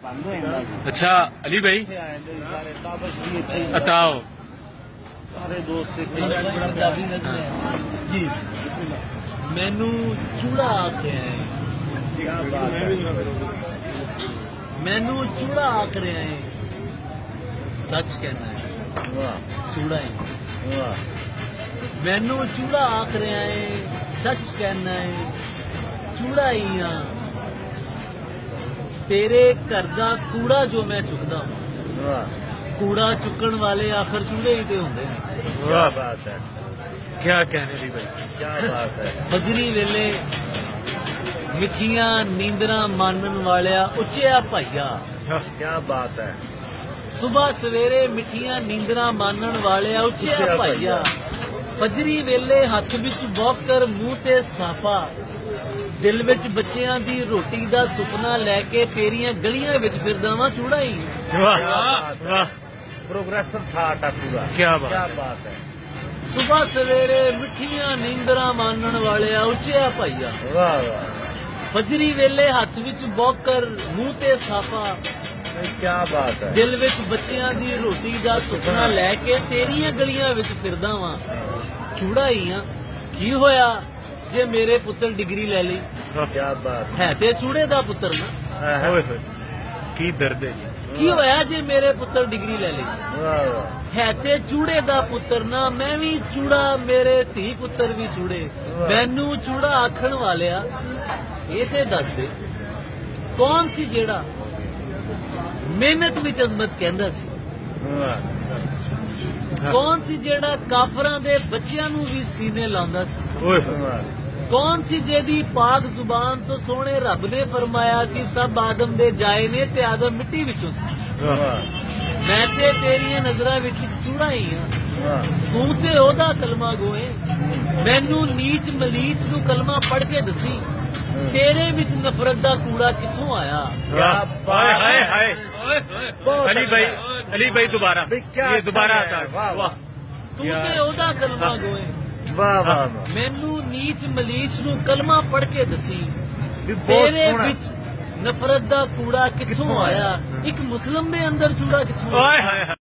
अच्छा अली भाई बताओ। सारे दोस्त जी मैनू चूड़ा आखे मैनू चूड़ा आख रहे हैं, सच कहना है चूड़ा ही। मैनू चूड़ा आख रहे हैं, सच कहना है चूड़ा ही हाँ। तेरे घर दा कूड़ा जो मैं चुकदा कूड़ा चुकन वाले आखिर चूड़े ही तो होंगे। वाह बात है, क्या कहने दी भाई, क्या बात है। फजरी वेले मिठिया नींदरा मानन वालिया उचिया भाईया, क्या बात है। सुबह सवेरे मिठिया नींदरा मानन वालिया उचिया भाईया। फजरी वेले हथ विच बौकर मूंह ते साफा, दिल विच बच्चियां दी रोटी दा सुपना लैके तेरियां गलियां विच फिरदा वां चूड़ा ही। वाह प्रोग्रेसिव थाट है पूरा, क्या बात है। सुबह सवेरे मिठिया नींदरा मानन वालिया उचिया भाईया। फजरी वेले हथ विच बौकर मूंह ते साफा, क्या बात है। दिल विच बच्चियां दी रोटी दा सुपना लैके तेरियां गलियां विच फिरदा वां चूड़ा ही हाँ। की होया जे मेरे पुत्र डिग्री ले ली, क्या बात है ते चूड़े दा पुत्र ना। की दर्द है। की होया जे मेरे पुत्र डिग्री ले ली, है ते चूड़े दा पुत्र ना। मैं भी चूड़ा, मेरे धी पुत्र भी चूड़े। मैनू चूड़ा आखण वालिया ये ते दस दे, कौन सी जेड़ा मेहनत विच अजमत कहंदा सी, कौन सी जेड़ा काफरां दे बच्चियां नू भी सीने लांदा सी, कौन सी जेदी पाक जुबान तो सोने रब ने फरमाया सी सब आदम दे जाए ने ते आदम मिट्टी विचों सी। मैं ते तेरियां नजरां विच चूड़ा ही हां, तू ते ओदा कलमा गोए। मैनू नीच मलीच नू कलमा पढ़ के दसी, तेरे विच नफरत दा कूड़ा किथों आया। अली भाई दोबारा आता। तू ते ओदा कलमा गोए। मैनू नीच मलीच नू कलमा पढ़ के दसी, तेरे विच नफरत दा कूड़ा किथों आया। एक मुस्लिम दे अंदर चूड़ा किथों आया।